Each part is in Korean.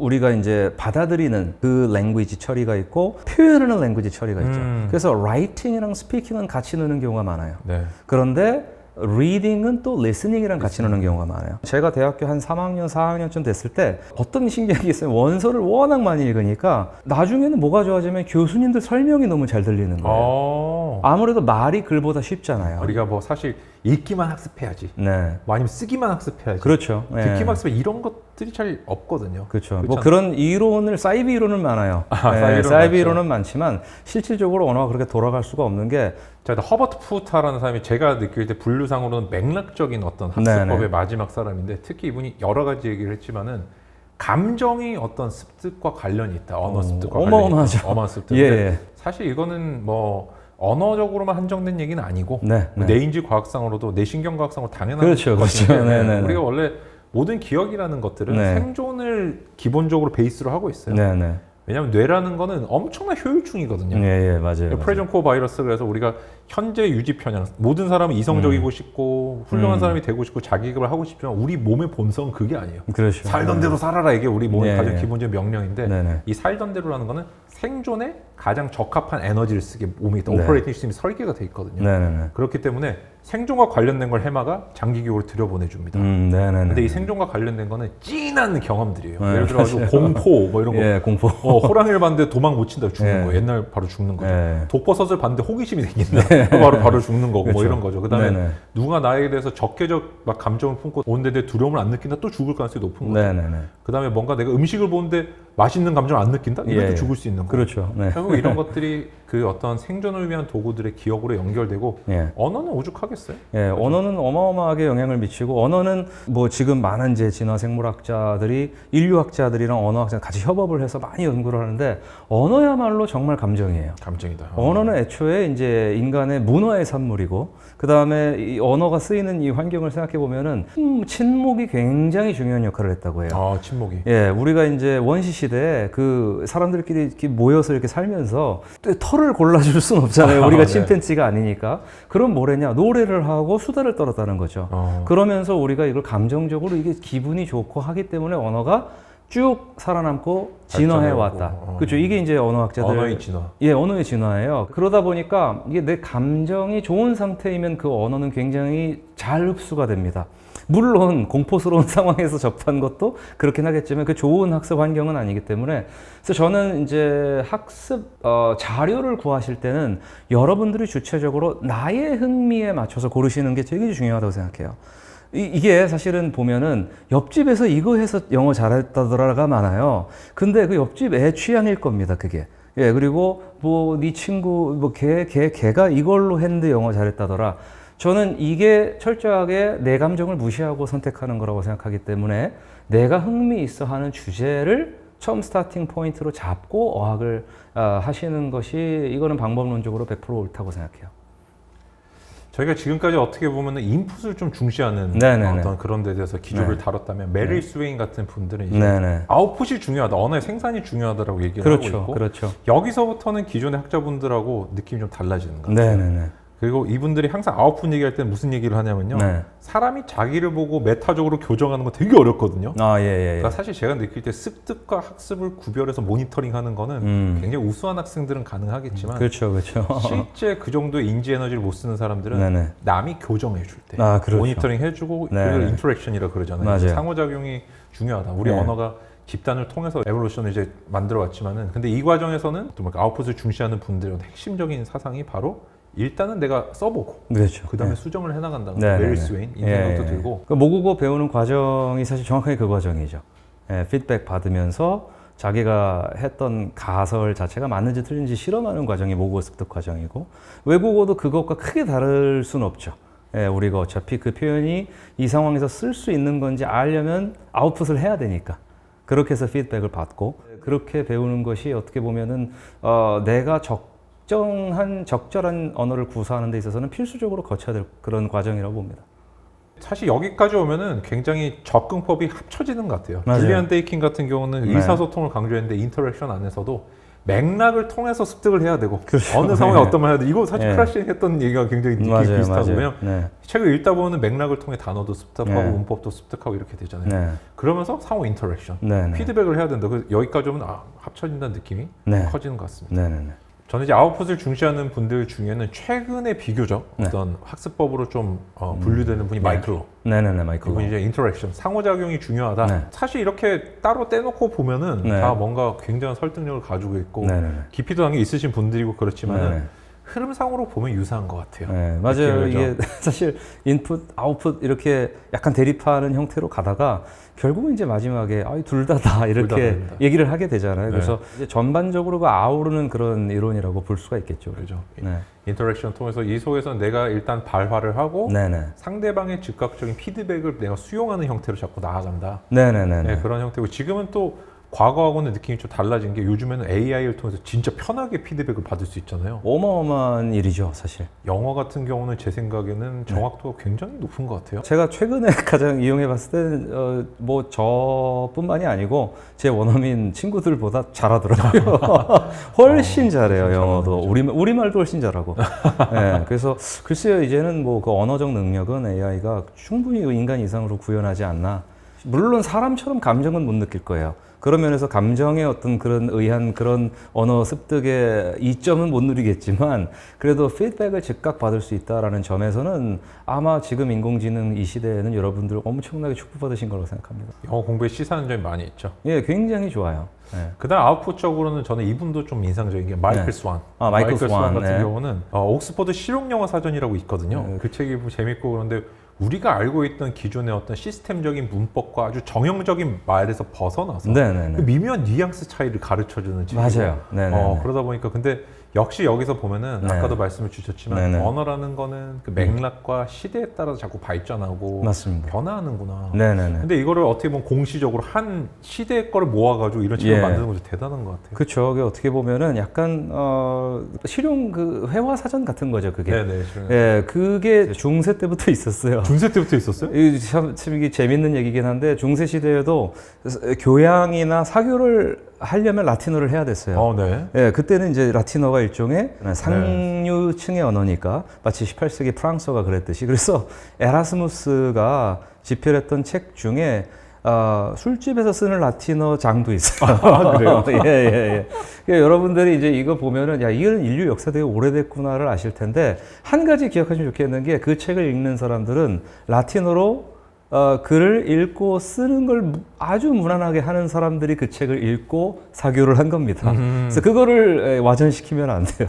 우리가 이제 받아들이는 그 랭귀지 처리가 있고 표현하는 랭귀지 처리가 있죠. 그래서 라이팅이랑 스피킹은 같이 넣는 경우가 많아요. 네. 그런데 리딩은 또 리스닝이랑 같이 넣는 경우가 많아요. 제가 대학교 한 3학년, 4학년쯤 됐을 때 어떤 신기한 게 있어요. 원서를 워낙 많이 읽으니까 나중에는 뭐가 좋아지면 교수님들 설명이 너무 잘 들리는 거예요. 아무래도 말이 글보다 쉽잖아요. 우리가 뭐 사실 읽기만 학습해야지. 네. 뭐 아니면 쓰기만 학습해야지. 그렇죠. 듣기만 학습해 이런 것들이 잘 없거든요. 그렇죠. 뭐 그런 이론을 사이비 이론은 많아요. 사이비 이론은 많지만 실질적으로 언어가 그렇게 돌아갈 수가 없는 게 제가 허버트 푸타라는 사람이 제가 느낄 때 분류상으로는 맥락적인 어떤 학습법의 마지막 사람인데 특히 이분이 여러 가지 얘기를 했지만은 감정이 어떤 습득과 관련이 있다. 언어 습득과 어마어마하죠. 관련이 있다. 언어 습득. 예. 사실 이거는 뭐 언어적으로만 한정된 얘기는 아니고 네. 뇌인지 과학상으로도 뇌신경과학상으로 당연한 그렇죠. 것인데 우리가 원래 모든 기억이라는 것들은 네. 생존을 기본적으로 베이스로 하고 있어요. 네네. 왜냐하면 뇌라는 거는 엄청난 효율충이거든요. 예, 맞아요. 프레전 코어 바이러스 그래서 우리가 현재 유지 편향 모든 사람은 이성적이고 싶고 훌륭한 사람이 되고 싶고 자기급을 하고 싶지만 우리 몸의 본성은 그게 아니에요. 그렇죠. 살던 대로 살아라 이게 우리 몸의 네, 가장 네. 기본적인 명령인데 네네. 이 살던 대로라는 거는 생존에 가장 적합한 에너지를 쓰게 몸이 네. 오퍼레이팅 시스템이 설계가 돼 있거든요. 네네네. 그렇기 때문에 생존과 관련된 걸 해마가 장기 교육으로 들여보내줍니다. 네네네. 근데 이 생존과 관련된 거는 찐한 경험들이에요. 네, 예를 들어가지고 공포 뭐 이런 거. 예, 공포. 호랑이를 봤는데 도망 못 친다 죽는 예. 거. 옛날 바로 죽는 거죠. 예. 독버섯을 봤는데 호기심이 생긴다. 바로 죽는 거고 그렇죠. 뭐 이런 거죠. 그다음에 네네. 누가 나에게 대해서 적개적 막 감정을 품고 오는데 내 두려움을 안 느낀다 또 죽을 가능성이 높은 거죠. 네네네. 그다음에 뭔가 내가 음식을 보는데 맛있는 감정을 안 느낀다? 이것도 예. 죽을 수 있는 거고. 그렇죠. 네. 결국 이런 것들이 그 어떤 생존을 위한 도구들의 기억으로 연결되고 예. 언어는 오죽하겠어요? 예, 언어는 어마어마하게 영향을 미치고 언어는 뭐 지금 많은 이제 진화 생물학자들이 인류학자들이랑 언어학자 같이 협업을 해서 많이 연구를 하는데 언어야말로 정말 감정이에요. 감정이다. 언어는 애초에 이제 인간의 문화의 산물이고 그 다음에 이 언어가 쓰이는 이 환경을 생각해 보면은 침묵이 굉장히 중요한 역할을 했다고 해요. 침묵이. 예, 우리가 이제 원시 시대에 그 사람들끼리 이렇게 모여서 이렇게 살면서 또 털을 골라줄 수는 없잖아요. 우리가 네. 침팬지가 아니니까. 그럼 뭐랬냐? 노래를 하고 수다를 떨었다는 거죠. 그러면서 우리가 이걸 감정적으로 이게 기분이 좋고 하기 때문에 언어가 쭉 살아남고 진화해 왔다. 그렇죠. 이게 이제 언어학자들 언어의 진화. 예, 언어의 진화예요. 그러다 보니까 이게 내 감정이 좋은 상태이면 그 언어는 굉장히 잘 흡수가 됩니다. 물론 공포스러운 상황에서 접한 것도 그렇긴 하겠지만 그 좋은 학습 환경은 아니기 때문에 그래서 저는 이제 학습 자료를 구하실 때는 여러분들이 주체적으로 나의 흥미에 맞춰서 고르시는 게 되게 중요하다고 생각해요. 이게 사실은 보면은 옆집에서 이거 해서 영어 잘했다더라가 많아요. 근데 그 옆집 애 취향일 겁니다, 그게. 예, 그리고 뭐 네 친구 뭐 걔가 이걸로 했는데 영어 잘했다더라. 저는 이게 철저하게 내 감정을 무시하고 선택하는 거라고 생각하기 때문에 내가 흥미 있어 하는 주제를 처음 스타팅 포인트로 잡고 어학을 하시는 것이 이거는 방법론적으로 100% 옳다고 생각해요. 저희가 지금까지 어떻게 보면 인풋을 좀 중시하는 네네네. 어떤 그런 데 대해서 기조를 네. 다뤘다면 메릴 스웨인 같은 분들은 이제 네네. 아웃풋이 중요하다, 언어의 생산이 중요하다라고 얘기를 그렇죠, 하고 있고 그렇죠. 여기서부터는 기존의 학자분들하고 느낌이 좀 달라지는 것 같아요. 네네네. 그리고 이분들이 항상 아웃풋 얘기할 때는 무슨 얘기를 하냐면요. 네. 사람이 자기를 보고 메타적으로 교정하는 건 되게 어렵거든요. 예. 그러니까 사실 제가 느낄 때 습득과 학습을 구별해서 모니터링하는 거는 굉장히 우수한 학생들은 가능하겠지만 그렇죠. 실제 그 정도의 인지 에너지를 못 쓰는 사람들은 네네. 남이 교정해 줄 때 그렇죠. 모니터링 해주고 네. 그걸 인터랙션이라고 그러잖아요. 맞아요. 상호작용이 중요하다. 우리 네. 언어가 집단을 통해서 에볼루션을 이제 만들어 왔지만은 근데 이 과정에서는 또 아웃풋을 중시하는 분들의 핵심적인 사상이 바로 일단은 내가 써보고 그렇죠. 그 다음에 네. 수정을 해나간다는 네, 메릴 네, 스웨인 이 네. 생각도 예. 들고 그 모국어 배우는 과정이 사실 정확하게 그 과정이죠. 예, 피드백 받으면서 자기가 했던 가설 자체가 맞는지 틀린지 실험하는 과정이 모국어 습득 과정이고 외국어도 그것과 크게 다를 수는 없죠. 예, 우리가 어차피 그 표현이 이 상황에서 쓸 수 있는 건지 알려면 아웃풋을 해야 되니까 그렇게 해서 피드백을 받고 그렇게 배우는 것이 어떻게 보면은 내가 적절한 언어를 구사하는 데 있어서는 필수적으로 거쳐야 될 그런 과정이라고 봅니다. 사실 여기까지 오면은 굉장히 접근법이 합쳐지는 것 같아요. 맞아요. 줄리안 데이킨 같은 경우는 네. 의사소통을 강조했는데 인터랙션 안에서도 맥락을 통해서 습득을 해야 되고 그렇죠. 어느 상황에 네. 어떤 말 해야 돼. 이거 사실 네. 크라싱 했던 얘기가 굉장히 느낌이 맞아요, 비슷하고요. 네. 책을 읽다 보면 맥락을 통해 단어도 습득하고 네. 문법도 습득하고 이렇게 되잖아요. 네. 그러면서 상호 인터랙션, 네. 피드백을 해야 된다. 그래서 여기까지 오면 합쳐진다는 느낌이 네. 커지는 것 같습니다. 네. 네. 네. 저는 이제 아웃풋을 중시하는 분들 중에는 최근에 비교적 네. 어떤 학습법으로 좀 분류되는 분이 마이클 로. 네네네, 마이클 로. 이분이 이제 인터랙션, 상호작용이 중요하다. 네. 사실 이렇게 따로 떼놓고 보면은 네. 다 뭔가 굉장한 설득력을 가지고 있고 네네네. 깊이도 당연히 있으신 분들이고 그렇지만은 네네. 흐름상으로 보면 유사한 것 같아요. 네, 맞아요. 느낌이죠. 이게 사실 인풋, 아웃풋 이렇게 약간 대립하는 형태로 가다가 결국은 이제 마지막에 둘 다다 이렇게 됩니다. 얘기를 하게 되잖아요. 네. 그래서 이제 전반적으로 그 아우르는 그런 이론이라고 볼 수가 있겠죠. 그렇죠. 네. 인터랙션 통해서 이 속에서 내가 일단 발화를 하고 네네. 상대방의 즉각적인 피드백을 내가 수용하는 형태로 자꾸 나아간다. 네네네. 네, 그런 형태고 지금은 또 과거하고는 느낌이 좀 달라진 게 요즘에는 AI를 통해서 진짜 편하게 피드백을 받을 수 있잖아요. 어마어마한 일이죠, 사실. 영어 같은 경우는 제 생각에는 정확도가 굉장히 높은 것 같아요. 제가 최근에 가장 이용해 봤을 때는 뭐 저뿐만이 아니고 제 원어민 친구들보다 잘하더라고요. 훨씬 잘해요, 영어도. 우리말도 훨씬 잘하고. 네, 그래서 글쎄요, 이제는 뭐 그 언어적 능력은 AI가 충분히 인간 이상으로 구현하지 않나. 물론 사람처럼 감정은 못 느낄 거예요. 그런 면에서 감정의 어떤 그런 의한 그런 언어 습득의 이점은 못 누리겠지만 그래도 피드백을 즉각 받을 수 있다라는 점에서는 아마 지금 인공지능 이 시대에는 여러분들 엄청나게 축복받으신 거라고 생각합니다. 영어 공부에 시사하는 점이 많이 있죠. 예, 굉장히 좋아요. 네. 그다음 아웃풋적으로는 저는 이분도 좀 인상적인 게 마이클 네. 스완. 마이클 스완 같은 네. 경우는 옥스퍼드 실용영어 사전이라고 있거든요. 네. 그 책이 재밌고 그런데 우리가 알고 있던 기존의 어떤 시스템적인 문법과 아주 정형적인 말에서 벗어나서 네네네. 그 미묘한 뉘앙스 차이를 가르쳐주는 책이에요. 맞아요. 네네. 그러다 보니까 근데 역시 여기서 보면은 네. 아까도 말씀을 주셨지만 네네. 언어라는 거는 그 맥락과 시대에 따라서 자꾸 발전하고 맞습니다. 변화하는구나. 네네네. 근데 이거를 어떻게 보면 공시적으로 한 시대의 거를 모아가지고 이런 책을 예. 만드는 것도 대단한 것 같아요. 그렇죠. 그게 어떻게 보면은 약간 실용 그 회화 사전 같은 거죠. 그게. 네네. 예, 그게 중세 때부터 있었어요. 중세 때부터 있었어요? 참 이게 재밌는 얘기긴 한데 중세 시대에도 교양이나 사교를 하려면 라틴어를 해야 됐어요. 네. 예, 그때는 이제 라틴어가 일종의 상류층의 언어니까 마치 18세기 프랑스어가 그랬듯이 그래서 에라스무스가 집필했던 책 중에 술집에서 쓰는 라틴어 장도 있어요. 그래요? 예. 여러분들이 이제 이거 보면은 야, 이건 인류 역사 되게 오래됐구나를 아실 텐데 한 가지 기억하시면 좋겠는 게 그 책을 읽는 사람들은 라틴어로 글을 읽고 쓰는 걸 아주 무난하게 하는 사람들이 그 책을 읽고 사교를 한 겁니다. 그래서 그거를 와전시키면 안 돼요.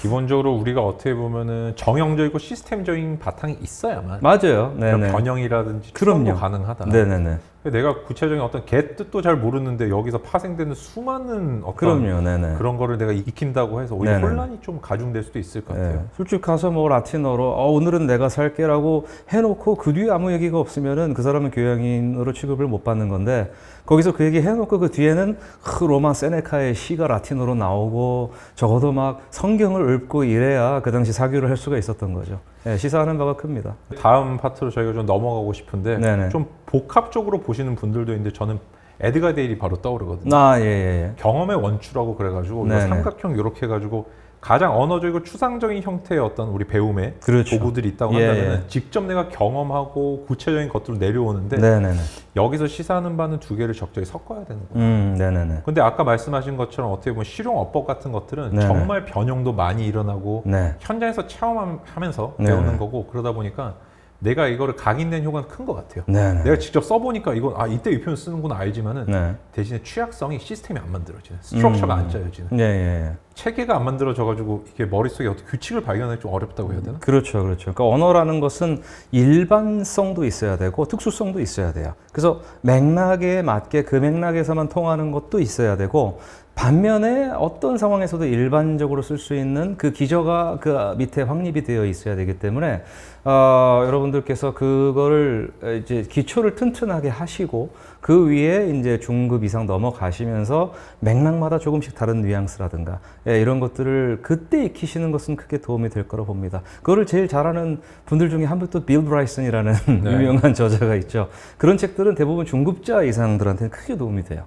기본적으로 우리가 어떻게 보면은 정형적이고 시스템적인 바탕이 있어야만 맞아요. 네네. 변형이라든지 그럼요. 추론도 가능하다. 네네네. 내가 구체적인 어떤 개 뜻도 잘 모르는데 여기서 파생되는 수많은 어떤 그럼요. 네네. 그런 거를 내가 익힌다고 해서 오히려 네네. 혼란이 좀 가중될 수도 있을 것 같아요. 네. 술집 가서 뭐 라틴어로 오늘은 내가 살게라고 해놓고 그 뒤에 아무 얘기가 없으면은 그 사람은 교양인으로 취급을 못 받는 건데 거기서 그 얘기 해놓고 그 뒤에는 로마 세네카의 시가 라틴어로 나오고 적어도 막 성경을 읊고 이래야 그 당시 사교를 할 수가 있었던 거죠. 네, 시사하는 바가 큽니다. 다음 파트로 저희가 좀 넘어가고 싶은데 네네. 좀 복합적으로 보시는 분들도 있는데 저는 에드가 데일이 바로 떠오르거든요. 예. 경험의 원추라고 그래가지고 이거 네네. 삼각형 이렇게 해가지고 가장 언어적이고 추상적인 형태의 어떤 우리 배움의 그렇죠. 도구들이 있다고 예, 한다면 예. 직접 내가 경험하고 구체적인 것들로 내려오는데 네네네. 여기서 시사하는 바는 두 개를 적절히 섞어야 되는 거예요. 네네네. 근데 아까 말씀하신 것처럼 어떻게 보면 실용 어법 같은 것들은 네네. 정말 변형도 많이 일어나고 네. 현장에서 체험하면서 네네. 배우는 거고 그러다 보니까 내가 이거를 각인된 효과는 큰 것 같아요. 네네. 내가 직접 써보니까 이건 이때 이 표현 쓰는구나 알지만은 네. 대신에 취약성이 시스템이 안 만들어지는 스트럭처가 안 짜여지는 예. 체계가 안 만들어져가지고 이게 머릿속에 어떤 규칙을 발견하기 좀 어렵다고 해야 되나? 그렇죠. 그러니까 언어라는 것은 일반성도 있어야 되고 특수성도 있어야 돼요. 그래서 맥락에 맞게 그 맥락에서만 통하는 것도 있어야 되고 반면에 어떤 상황에서도 일반적으로 쓸 수 있는 그 기저가 그 밑에 확립이 되어 있어야 되기 때문에 여러분들께서 그거를 이제 기초를 튼튼하게 하시고 그 위에 이제 중급 이상 넘어가시면서 맥락마다 조금씩 다른 뉘앙스라든가 이런 것들을 그때 익히시는 것은 크게 도움이 될 거라고 봅니다. 그거를 제일 잘하는 분들 중에 한 분 또 빌 브라이슨이라는 네. 유명한 저자가 있죠. 그런 책들은 대부분 중급자 이상들한테는 크게 도움이 돼요.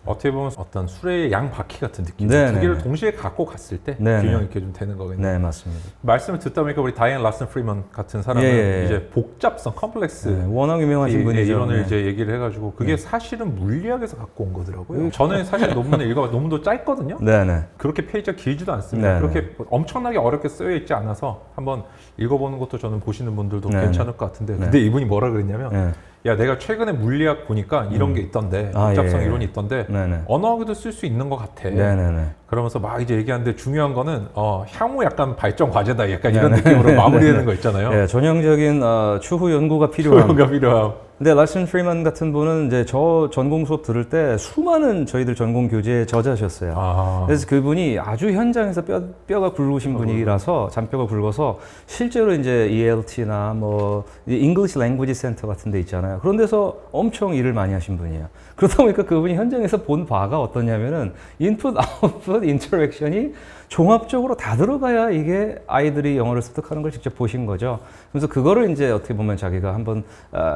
어떻게 보면 어떤 술의 양바퀴 같은 느낌. 네, 두 개를 네. 동시에 갖고 갔을 때 네, 균형 네. 있게 좀 되는 거겠네요. 네, 맞습니다. 말씀을 듣다 보니까 우리 다이앤 라슨 프리먼 같은 사람은 예. 이제 복잡성, 컴플렉스 네, 워낙 유명하신 이 분이죠. 이론을 네. 이제 얘기를 해가지고 그게 사실은 물리학에서 갖고 온 거더라고요. 저는 사실 논문을 읽어봐 논문도 짧거든요. 네, 네. 그렇게 페이지가 길지도 않습니다. 네, 그렇게 엄청나게 어렵게 쓰여 있지 않아서 한번 읽어보는 것도 저는 보시는 분들도 네, 괜찮을 것 같은데 네. 근데 이분이 뭐라 그랬냐면 네. 야 내가 최근에 물리학 보니까 이런 게 있던데 복잡성 예. 이론이 있던데 네, 네. 언어학에도 쓸 수 있는 것 같아. 네, 네, 네. 그러면서 막 이제 얘기하는데 중요한 거는 향후 약간 발전 과제다 약간 이런 느낌으로 마무리되는 거 있잖아요. 네, 전형적인 추후 연구가 필요한. 조용가 필요함. 근데 라슨 프리먼 같은 분은 이제 저 전공 수업 들을 때 수많은 저희들 전공 교재의 저자셨어요. 아. 그래서 그분이 아주 현장에서 뼈가 굵으신 분이라서 잔뼈가 굵어서 실제로 이제 ELT나 뭐 English Language Center 같은 데 있잖아요. 그런 데서 엄청 일을 많이 하신 분이에요. 그러다 보니까 그분이 현장에서 본 바가 어떠냐면은 인풋 아웃풋 인터랙션이 종합적으로 다 들어가야 이게 아이들이 영어를 습득하는 걸 직접 보신 거죠. 그래서 그거를 이제 어떻게 보면 자기가 한번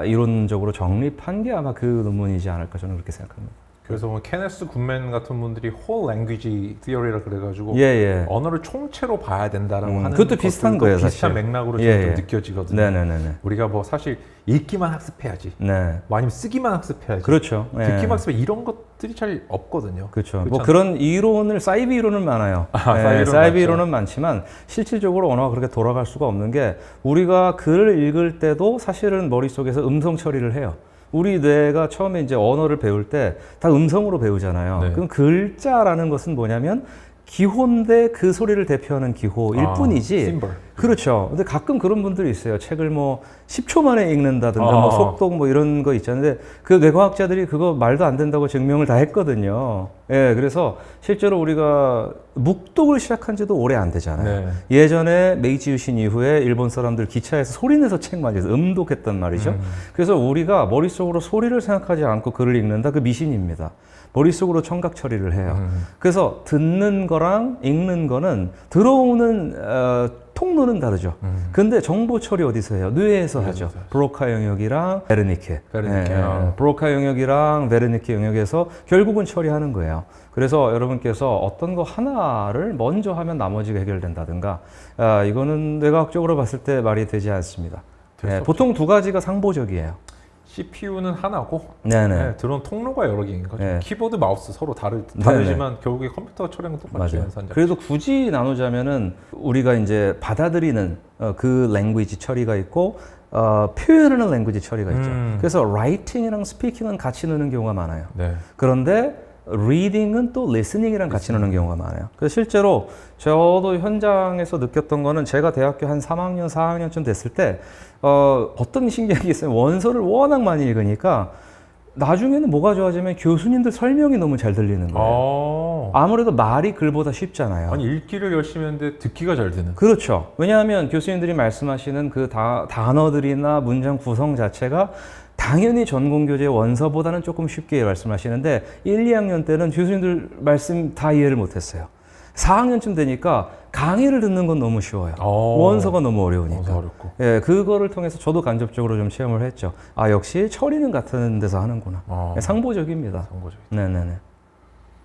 이론적으로 정립한 게 아마 그 논문이지 않을까 저는 그렇게 생각합니다. 그래서 뭐 케네스 굿맨 같은 분들이 whole language theory라 그래가지고 예. 언어를 총체로 봐야 된다라고 하는 그것도 비슷한 것들도 거예요, 비슷한 사실. 맥락으로 예, 좀 예. 느껴지거든요. 네네네. 우리가 뭐 사실 읽기만 학습해야지, 네. 뭐 아니면 쓰기만 학습해야지, 그렇죠. 예. 듣기만 학습해 이런 것들이 잘 없거든요. 그렇죠. 뭐 그렇잖아요. 그런 이론을 사이비 이론은 많아요. 사이비 사이비 이론 이론은 많지만 실질적으로 언어가 그렇게 돌아갈 수가 없는 게 우리가 글을 읽을 때도 사실은 머릿속에서 음성 처리를 해요. 우리 뇌가 처음에 이제 언어를 배울 때 다 음성으로 배우잖아요. 네. 그럼 글자라는 것은 뭐냐면 기호인데 그 소리를 대표하는 기호일 뿐이지. 심벌. 그렇죠. 근데 가끔 그런 분들이 있어요. 책을 뭐 10초 만에 읽는다든가 뭐 속독 뭐 이런 거 있잖아요. 그 뇌과학자들이 그거 말도 안 된다고 증명을 다 했거든요. 예, 그래서 실제로 우리가 묵독을 시작한 지도 오래 안 되잖아요. 네. 예전에 메이지 유신 이후에 일본 사람들 기차에서 소리 내서 책 많이 해서 음독했단 말이죠. 그래서 우리가 머릿속으로 소리를 생각하지 않고 글을 읽는다. 그 미신입니다. 머릿속으로 청각 처리를 해요. 그래서 듣는 거랑 읽는 거는 들어오는 통로는 다르죠. 근데 정보 처리 어디서 해요? 뇌에서 하죠. 브로카 영역이랑 베르니케. 브로카 영역이랑 베르니케 영역에서 결국은 처리하는 거예요. 그래서 여러분께서 어떤 거 하나를 먼저 하면 나머지가 해결된다든가 이거는 뇌과학적으로 봤을 때 말이 되지 않습니다. 보통 두 가지가 상보적이에요. CPU는 하나고 네네. 들어온 통로가 여러 개인 거죠. 네. 키보드, 마우스 서로 다르지만 결국에 컴퓨터가 처리하는 건 똑같죠. 맞아요. 그래도 굳이 나누자면은 우리가 이제 받아들이는 그 랭귀지 처리가 있고 표현하는 랭귀지 처리가 있죠. 그래서 writing이랑 speaking은 같이 넣는 경우가 많아요. 네. 그런데 reading은 또 listening이랑 같이 넣는 경우가 많아요. 그래서 실제로 저도 현장에서 느꼈던 거는 제가 대학교 한 3학년, 4학년쯤 됐을 때 어떤 신기한 게 있어요. 원서를 워낙 많이 읽으니까 나중에는 뭐가 좋아지면 교수님들 설명이 너무 잘 들리는 거예요. 아무래도 말이 글보다 쉽잖아요. 아니 읽기를 열심히 했는데 듣기가 잘 되는. 그렇죠. 왜냐하면 교수님들이 말씀하시는 그 단어들이나 문장 구성 자체가 당연히 전공교재 원서보다는 조금 쉽게 말씀하시는데 1, 2학년 때는 교수님들 말씀 다 이해를 못했어요. 4학년쯤 되니까 강의를 듣는 건 너무 쉬워요. 원서가 너무 어려우니까. 어렵고. 예, 그거를 통해서 저도 간접적으로 좀 체험을 했죠. 역시 처리는 같은 데서 하는구나. 상보적입니다. 상보적. 네네네.